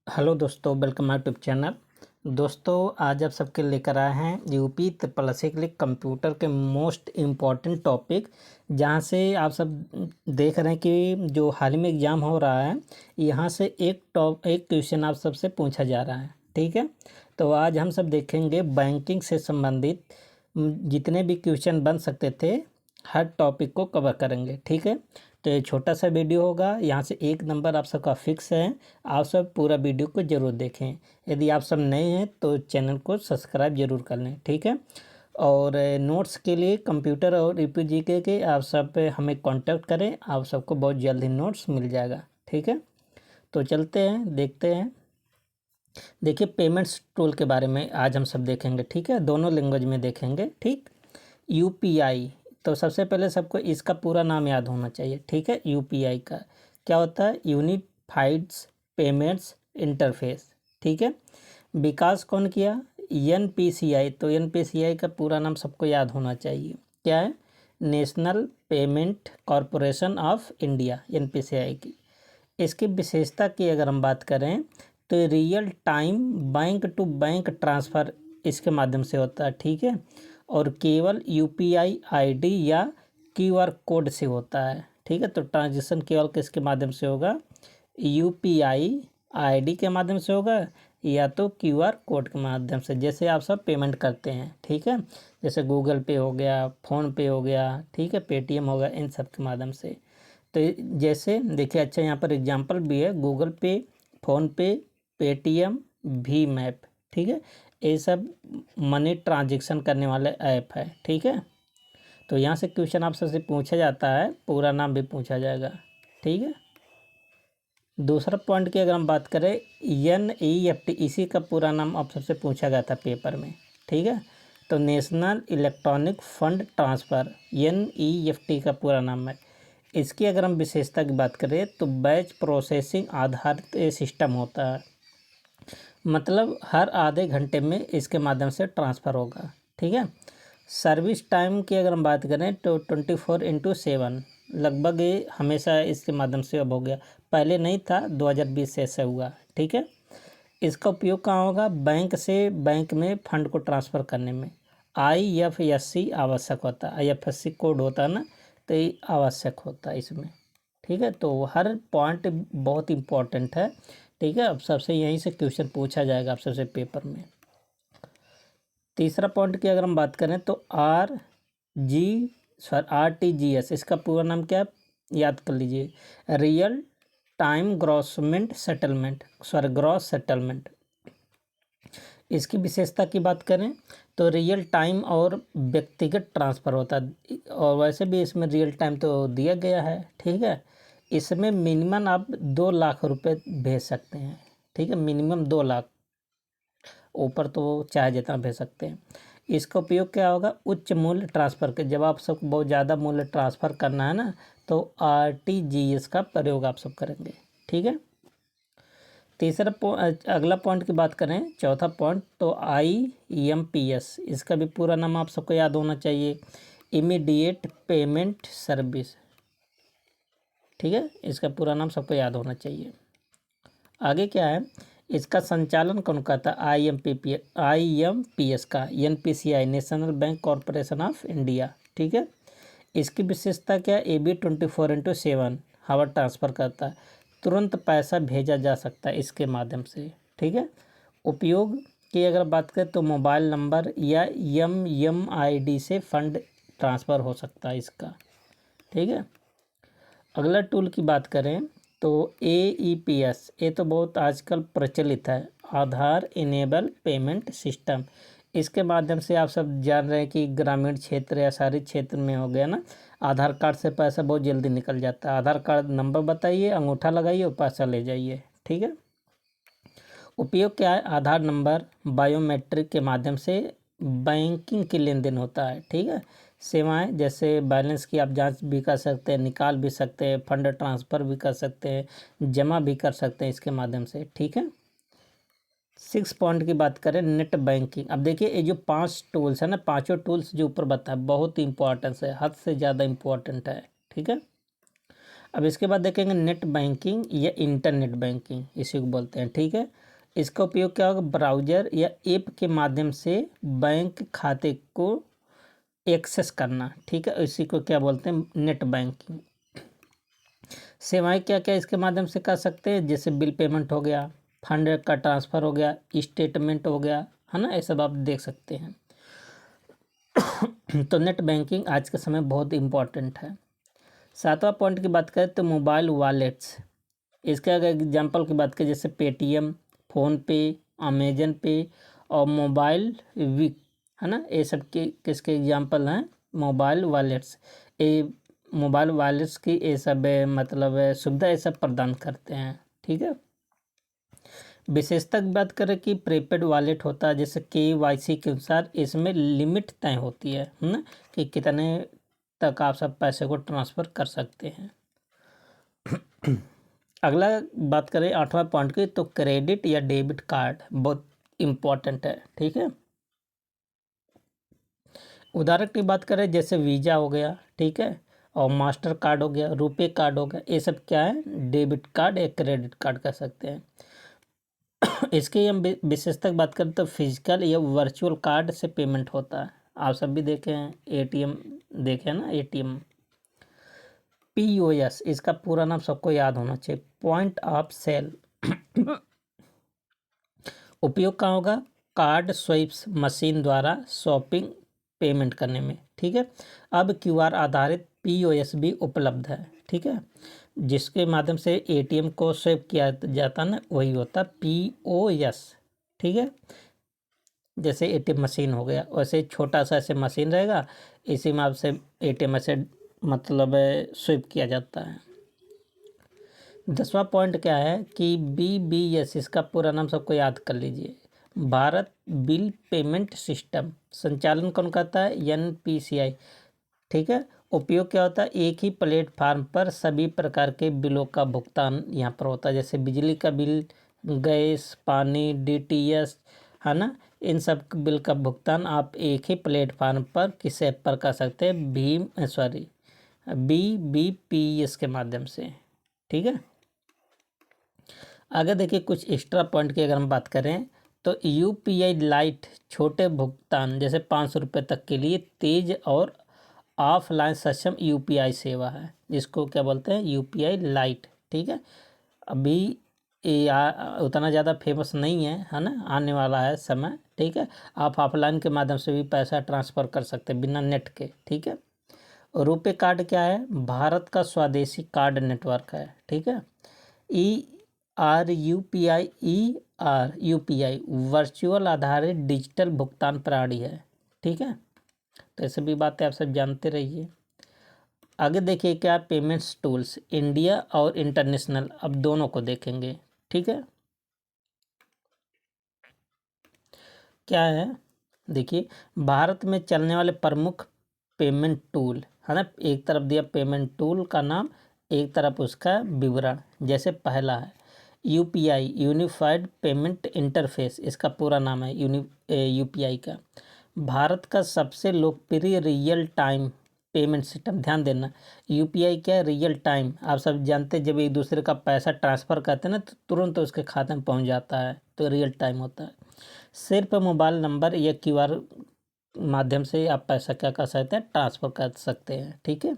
Hello दोस्तों, welcome my YouTube channel. दोस्तों, आज आप सबके लेकर आए हैं यूपी त्रिपल के लिए कंप्यूटर के मोस्ट इम्पॉर्टेंट टॉपिक, जहां से आप सब देख रहे हैं कि जो हाल ही में एग्ज़ाम हो रहा है, यहां से एक क्वेश्चन आप सबसे पूछा जा रहा है। ठीक है, तो आज हम सब देखेंगे बैंकिंग से संबंधित जितने भी क्वेश्चन बन सकते थे, हर टॉपिक को कवर करेंगे। ठीक है, तो ये छोटा सा वीडियो होगा, यहाँ से 1 नंबर आप सबका फिक्स है। आप सब पूरा वीडियो को ज़रूर देखें। यदि आप सब नए हैं तो चैनल को सब्सक्राइब जरूर कर लें। ठीक है, और नोट्स के लिए कंप्यूटर और यूपीजीके के आप सब हमें कांटेक्ट करें, आप सबको बहुत जल्द ही नोट्स मिल जाएगा। ठीक है, तो चलते हैं, देखते हैं। देखिए, पेमेंट्स टूल के बारे में आज हम सब देखेंगे। ठीक है, दोनों लैंग्वेज में देखेंगे। ठीक, यूपीआई, तो सबसे पहले सबको इसका पूरा नाम याद होना चाहिए। ठीक है, यूपीआई का क्या होता है? यूनिफाइड्स पेमेंट्स इंटरफेस। ठीक है, विकास कौन किया? एनपीसीआई। तो एनपीसीआई का पूरा नाम सबको याद होना चाहिए। क्या है? National payment corporation of India, NPCI की। इसकी विशेषता की अगर हम बात करें तो real time bank to bank transfer इसके माध्यम से होता है। ठीक है, और केवल यूपीआई आईडी या क्यूआर कोड से होता है। ठीक है, तो ट्रांजेक्शन केवल किसके माध्यम से होगा? यूपीआई आईडी के माध्यम से होगा या तो क्यूआर कोड के माध्यम से, जैसे आप सब पेमेंट करते हैं। ठीक है, जैसे गूगल पे हो गया, फ़ोन पे हो गया, ठीक है, पेटीएम हो गया, इन सब के माध्यम से। तो जैसे देखिए, अच्छा यहाँ पर एग्जांपल भी है, गूगल पे, फ़ोन पे, पेटीएम, भीम ऐप। ठीक है, ये सब मनी ट्रांजेक्शन करने वाले ऐप है। ठीक है, तो यहाँ से क्वेश्चन आप सबसे पूछा जाता है, पूरा नाम भी पूछा जाएगा। ठीक है, दूसरा पॉइंट की अगर हम बात करें, एनईएफटी, इसी का पूरा नाम आप सबसे पूछा गया था पेपर में। ठीक है, तो national electronic fund transfer, NEFT का पूरा नाम है। इसकी अगर हम विशेषता की बात करें तो बैच प्रोसेसिंग आधारित सिस्टम होता है, मतलब हर आधे घंटे में इसके माध्यम से ट्रांसफ़र होगा। ठीक है, सर्विस टाइम की अगर हम बात करें तो 24/7, लगभग ये हमेशा इसके माध्यम से अब हो गया, पहले नहीं था, 2020 से ऐसा हुआ। ठीक है, इसका उपयोग कहाँ होगा? बैंक से बैंक में फंड को ट्रांसफ़र करने में आईएफएससी आवश्यक होता है। आईएफएससी कोड होता है ना, तो ये आवश्यक होता है इसमें। ठीक है, तो हर पॉइंट बहुत इम्पोर्टेंट है। ठीक है, अब सबसे यहीं से क्वेश्चन पूछा जाएगा आप सबसे पेपर में। तीसरा पॉइंट की अगर हम बात करें तो आरटीजीएस, इसका पूरा नाम क्या है? याद कर लीजिए, रियल टाइम ग्रॉस सेटलमेंट। इसकी विशेषता की बात करें तो रियल टाइम और व्यक्तिगत ट्रांसफ़र होता है, और वैसे भी इसमें रियल टाइम तो दिया गया है। ठीक है, इसमें मिनिमम आप 2 लाख रुपए भेज सकते हैं। ठीक है, मिनिमम 2 लाख, ऊपर तो चाहे जितना भेज सकते हैं। इसका उपयोग क्या होगा? उच्च मूल्य ट्रांसफ़र के, जब आप सबको बहुत ज़्यादा मूल्य ट्रांसफ़र करना है ना, तो आरटीजीएस का प्रयोग आप सब करेंगे। ठीक है, अगला पॉइंट की बात करें, चौथा पॉइंट, तो आईएमपीएस, इसका भी पूरा नाम आप सबको याद होना चाहिए, इमीडिएट पेमेंट सर्विस। ठीक है, इसका पूरा नाम सबको याद होना चाहिए। आगे क्या है? इसका संचालन कौन करता है? आईएमपीएस का NPCI, national bank corporation of India. ठीक है, इसकी विशेषता क्या है? AB 24/7 हावर ट्रांसफ़र करता है, तुरंत पैसा भेजा जा सकता है इसके माध्यम से। ठीक है, उपयोग की अगर बात करें तो मोबाइल नंबर या एमएमआईडी से फंड ट्रांसफ़र हो सकता है इसका। ठीक है, अगला टूल की बात करें तो AEPS, ये तो बहुत आजकल प्रचलित है, आधार इनेबल पेमेंट सिस्टम। इसके माध्यम से आप सब जान रहे हैं कि ग्रामीण क्षेत्र या शहरी क्षेत्र में हो गया ना, आधार कार्ड से पैसा बहुत जल्दी निकल जाता है। आधार कार्ड नंबर बताइए, अंगूठा लगाइए और पैसा ले जाइए। ठीक है, उपयोग क्या है? आधार नंबर बायोमेट्रिक के माध्यम से बैंकिंग की लेन देन होता है। ठीक है, सेवाएं जैसे बैलेंस की आप जांच भी कर सकते हैं, निकाल भी सकते हैं, फंड ट्रांसफ़र भी कर सकते हैं, जमा भी कर सकते हैं इसके माध्यम से। ठीक है, 6 पॉइंट की बात करें, नेट बैंकिंग। अब देखिए, ये जो 5 टूल्स है ना, पांचों टूल्स जो ऊपर बताया, बहुत इंपॉर्टेंस है, हद से ज़्यादा इम्पोर्टेंट है। ठीक है, अब इसके बाद देखेंगे नेट बैंकिंग या इंटरनेट बैंकिंग, इसी को बोलते हैं। ठीक है, इसका उपयोग क्या होगा, ब्राउज़र या ऐप के माध्यम से बैंक खाते को एक्सेस करना। ठीक है, इसी को क्या बोलते हैं, नेट बैंकिंग। सेवाएं क्या क्या इसके माध्यम से कर सकते हैं, जैसे बिल पेमेंट हो गया, फंड का ट्रांसफ़र हो गया, स्टेटमेंट हो गया, है ना, ये सब आप देख सकते हैं। तो नेट बैंकिंग आज के समय बहुत इम्पोर्टेंट है। सातवां पॉइंट की बात करें तो मोबाइल वॉलेट्स, इसका अगर एग्जांपल की बात करें जैसे पेटीएम, फ़ोनपे, अमेजन पे और मोबाइल वीक, है ना, ये सब के किसके एग्जांपल हैं, मोबाइल वॉलेट्स। ये मोबाइल वॉलेट्स की ये सब मतलब सुविधा ये सब प्रदान करते हैं। ठीक है, विशेषता की बात करें कि प्रीपेड वॉलेट होता है, जैसे KYC के अनुसार इसमें लिमिट तय होती है ना, कि कितने तक आप सब पैसे को ट्रांसफ़र कर सकते हैं। अगला बात करें आठवां पॉइंट की, तो क्रेडिट या डेबिट कार्ड बहुत इम्पोर्टेंट है। ठीक है, उदाहरण की बात करें जैसे वीज़ा हो गया, ठीक है, और मास्टर कार्ड हो गया, रुपे कार्ड हो गया, ये सब क्या है, डेबिट कार्ड या क्रेडिट कार्ड कह सकते हैं। इसकी हम विशेषता की बात करें तो फिजिकल या वर्चुअल कार्ड से पेमेंट होता है। आप सब भी देखे हैं, ATM देखे हैं ना, ATM। POS, इसका पूरा नाम सबको याद होना चाहिए, पॉइंट ऑफ सेल। उपयोग कहाँ होगा, कार्ड स्वाइप्स मशीन द्वारा शॉपिंग पेमेंट करने में। ठीक है, अब QR आधारित POS भी उपलब्ध है। ठीक है, जिसके माध्यम से ATM को स्वाइप किया जाता ना, वही होता POS। ठीक है, जैसे ATM मशीन हो गया, वैसे छोटा सा ऐसे मशीन रहेगा, इसी में आपसे ATM से मतलब स्वाइप किया जाता है। 10वां पॉइंट क्या है कि BBS, इसका पूरा नाम सबको याद कर लीजिए, भारत बिल पेमेंट सिस्टम। संचालन कौन करता है, NPCI। ठीक है, उपयोग क्या होता है, एक ही प्लेटफार्म पर सभी प्रकार के बिलों का भुगतान यहाँ पर होता है, जैसे बिजली का बिल, गैस, पानी, DTS, है ना, इन सब बिल का भुगतान आप एक ही प्लेटफार्म पर किस ऐप पर कर सकते हैं, BBPS के माध्यम से। ठीक है, अगर देखिए कुछ एक्स्ट्रा पॉइंट की अगर हम बात करें तो UPI लाइट छोटे भुगतान जैसे 500 रुपये तक के लिए तेज और ऑफलाइन सक्षम UPI सेवा है, जिसको क्या बोलते हैं, UPI लाइट। ठीक है, अभी ये उतना ज़्यादा फेमस नहीं है ना, आने वाला है समय। ठीक है, आप ऑफलाइन के माध्यम से भी पैसा ट्रांसफ़र कर सकते हैं बिना नेट के। ठीक है, रुपे कार्ड क्या है, भारत का स्वदेशी कार्ड नेटवर्क है। ठीक है, ERUPI वर्चुअल आधारित डिजिटल भुगतान प्रणाली है। ठीक है, तो ये सभी बातें आप सब जानते रहिए। आगे देखिए क्या पेमेंट्स टूल्स, इंडिया और इंटरनेशनल, अब दोनों को देखेंगे। ठीक है, क्या है, देखिए भारत में चलने वाले प्रमुख पेमेंट टूल, है ना, एक तरफ दिया पेमेंट टूल का नाम, एक तरफ उसका विवरण। जैसे पहला है UPI, यूनिफाइड पेमेंट इंटरफेस, इसका पूरा नाम है UPI का, भारत का सबसे लोकप्रिय रियल टाइम पेमेंट सिस्टम। ध्यान देना, UPI क्या है, रियल टाइम। आप सब जानते हैं जब एक दूसरे का पैसा ट्रांसफ़र करते हैं ना, तो तुरंत उसके खाते में पहुंच जाता है, तो रियल टाइम होता है। सिर्फ मोबाइल नंबर या QR माध्यम से आप पैसा क्या कर सकते हैं, ट्रांसफ़र कर सकते हैं। ठीक है,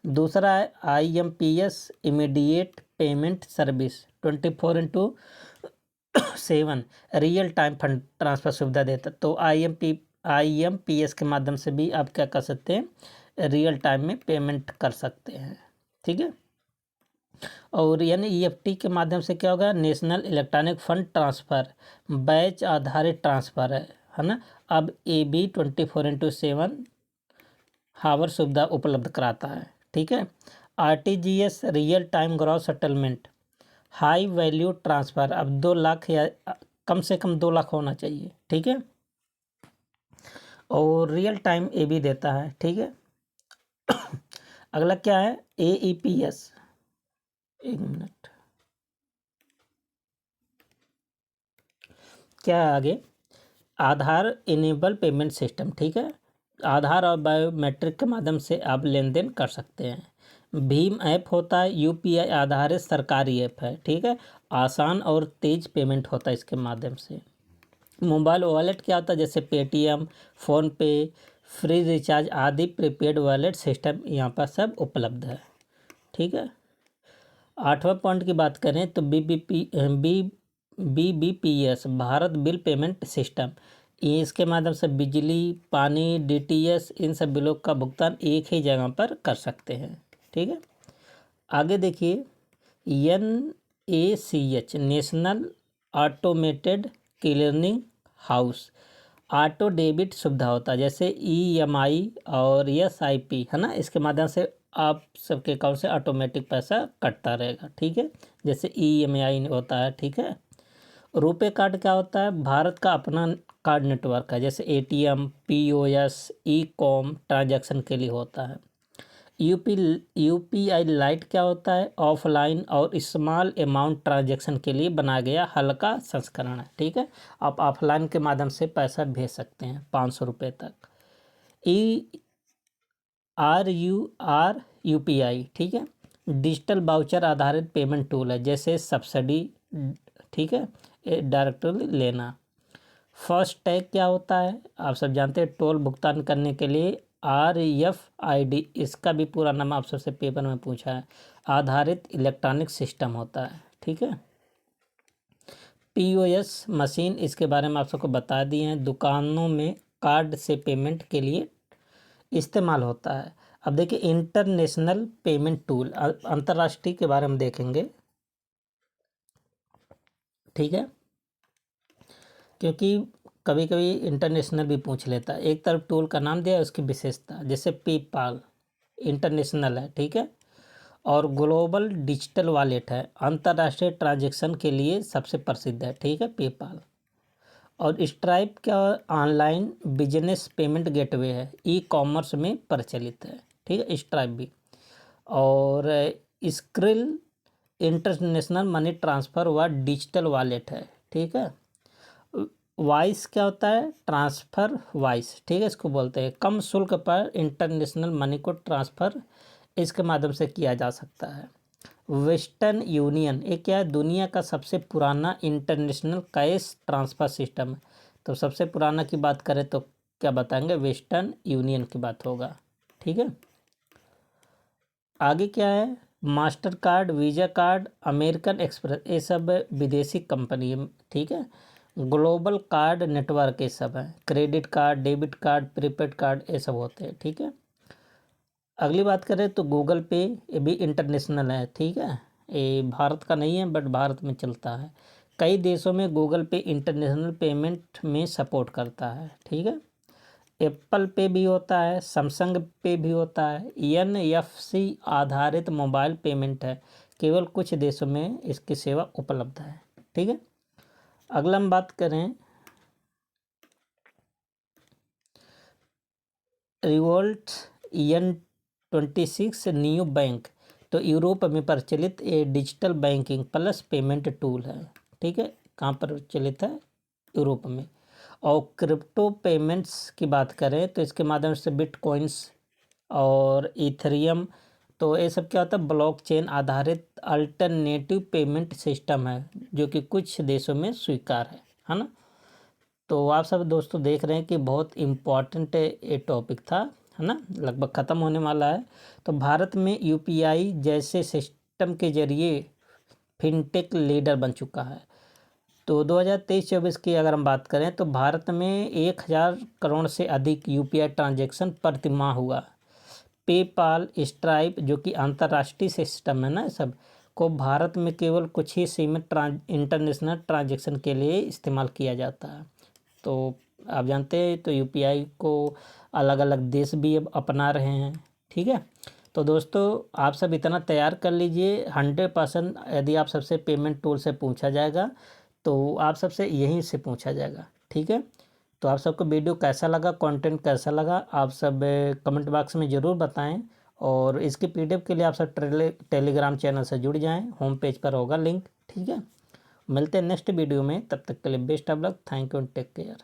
दूसरा है IMPS, immediate payment service, 24/7 real time fund transfer सुविधा देता है। तो IMPS के माध्यम से भी आप क्या कर सकते हैं, रियल टाइम में पेमेंट कर सकते हैं। ठीक है, और NEFT के माध्यम से क्या होगा, national electronic fund transfer, batch आधारित ट्रांसफ़र है ना। अब ये भी 24/7 हावर सुविधा उपलब्ध कराता है। ठीक है, RTGS, real time gross settlement, high value transfer, अब 2 लाख या कम से कम 2 लाख होना चाहिए। ठीक है, और रियल टाइम ये भी देता है। ठीक है, अगला क्या है, AEPS, एक मिनट, क्या है आगे, आधार इनेबल पेमेंट सिस्टम। ठीक है, आधार और बायोमेट्रिक के माध्यम से आप लेन देन कर सकते हैं। भीम ऐप होता है यूपीआई आधारित सरकारी ऐप है, ठीक है। आसान और तेज पेमेंट होता है इसके माध्यम से। मोबाइल वॉलेट क्या होता है, जैसे पेटीएम, फ़ोनपे, फ्री रिचार्ज आदि प्रीपेड वॉलेट सिस्टम यहाँ पर सब उपलब्ध है, ठीक है। 8वां पॉइंट की बात करें तो BBPS Bharat bill payment system, ये इसके माध्यम से बिजली, पानी, DTS इन सब बिलों का भुगतान एक ही जगह पर कर सकते हैं, ठीक है। आगे देखिए, NACH national automated clearing house, auto debit सुविधा होता है, जैसे EMI और SIP है ना, इसके माध्यम से आप सबके अकाउंट से ऑटोमेटिक पैसा कटता रहेगा, ठीक है। जैसे EMI होता है, ठीक है। रुपे कार्ड क्या होता है, भारत का अपना कार्ड नेटवर्क है, जैसे ATM, POS, ई-कॉम ट्रांजैक्शन के लिए होता है। UPI लाइट क्या होता है, ऑफलाइन और स्मॉल अमाउंट ट्रांजैक्शन के लिए बनाया गया हल्का संस्करण है, ठीक है। आप ऑफलाइन के माध्यम से पैसा भेज सकते हैं 500 रुपये तक। UPI, ठीक है, डिजिटल बाउचर आधारित पेमेंट टूल है, जैसे सब्सिडी, ठीक है, डायरेक्टली लेना। फास्ट टैग क्या होता है, आप सब जानते हैं, टोल भुगतान करने के लिए RFID, इसका भी पूरा नाम आप सबसे पेपर में पूछा है, आधारित इलेक्ट्रॉनिक सिस्टम होता है, ठीक है। POS मशीन, इसके बारे में आप सबको बता दिए हैं, दुकानों में कार्ड से पेमेंट के लिए इस्तेमाल होता है। अब देखिए इंटरनेशनल पेमेंट टूल, अंतर्राष्ट्रीय के बारे में देखेंगे, ठीक है, क्योंकि कभी कभी इंटरनेशनल भी पूछ लेता है। एक तरफ टूल का नाम दिया है, उसकी विशेषता, जैसे पेपाल इंटरनेशनल है, ठीक है, और ग्लोबल डिजिटल वॉलेट है, अंतर्राष्ट्रीय ट्रांजैक्शन के लिए सबसे प्रसिद्ध है, ठीक है, पेपाल। और स्ट्राइप क्या, ऑनलाइन बिजनेस पेमेंट गेटवे है, ई-कॉमर्स में प्रचलित है, ठीक है, स्ट्राइप भी। और स्क्रिल इंटरनेशनल मनी ट्रांसफ़र व डिजिटल वॉलेट है, ठीक है। वाइस क्या होता है, ट्रांसफ़र वाइस, ठीक है, इसको बोलते हैं, कम शुल्क पर इंटरनेशनल मनी को ट्रांसफ़र इसके माध्यम से किया जा सकता है। वेस्टर्न यूनियन, ये क्या है, दुनिया का सबसे पुराना इंटरनेशनल कैश ट्रांसफ़र सिस्टम है। तो सबसे पुराना की बात करें तो क्या बताएंगे, वेस्टर्न यूनियन की बात होगा, ठीक है। आगे क्या है, master card, visa card, American express, ये सब विदेशी कंपनी है, ठीक है। ग्लोबल कार्ड नेटवर्क ये सब है, credit card, debit card, prepaid card, ये सब होते हैं, ठीक है। अगली बात करें तो गूगल पे, ये भी इंटरनेशनल है, ठीक है, ये भारत का नहीं है बट भारत में चलता है। कई देशों में गूगल पे इंटरनेशनल पेमेंट में सपोर्ट करता है, ठीक है। एप्पल पे भी होता है, सैमसंग पे भी होता है। NFC आधारित मोबाइल पेमेंट है, केवल कुछ देशों में इसकी सेवा उपलब्ध है, ठीक है। अगला हम बात करें रिवोल्ट EN26 न्यू बैंक, तो यूरोप में प्रचलित ये digital banking plus payment tool है, ठीक है। कहाँ पर प्रचलित है, यूरोप में। और क्रिप्टो पेमेंट्स की बात करें तो इसके माध्यम से बिटकॉइंस और इथेरियम, तो ये सब क्या होता है, ब्लॉकचेन आधारित अल्टरनेटिव पेमेंट सिस्टम है, जो कि कुछ देशों में स्वीकार है ना। तो आप सब दोस्तों देख रहे हैं कि बहुत इम्पॉर्टेंट ये टॉपिक था, है ना, लगभग ख़त्म होने वाला है। तो भारत में UPI जैसे सिस्टम के जरिए फिनटेक लीडर बन चुका है। तो 2023-24 की अगर हम बात करें तो भारत में 1000 करोड़ से अधिक UPI ट्रांजैक्शन प्रति माह हुआ। पेपाल, स्ट्राइप जो कि अंतर्राष्ट्रीय सिस्टम है ना, सब को भारत में केवल कुछ ही सीमित इंटरनेशनल ट्रांजैक्शन के लिए इस्तेमाल किया जाता है। तो आप जानते हैं तो UPI को अलग अलग देश भी अब अपना रहे हैं, ठीक है। तो दोस्तों आप सब इतना तैयार कर लीजिए, 100% यदि आप सबसे पेमेंट टूल से पूछा जाएगा तो आप सबसे यहीं से पूछा जाएगा, ठीक है। तो आप सबको वीडियो कैसा लगा, कंटेंट कैसा लगा, आप सब कमेंट बॉक्स में ज़रूर बताएं। और इसकी PDF के लिए आप सब टेलीग्राम चैनल से जुड़ जाएं, होम पेज पर होगा लिंक, ठीक है। मिलते हैं नेक्स्ट वीडियो में, तब तक के लिए best of luck, thank you and take care.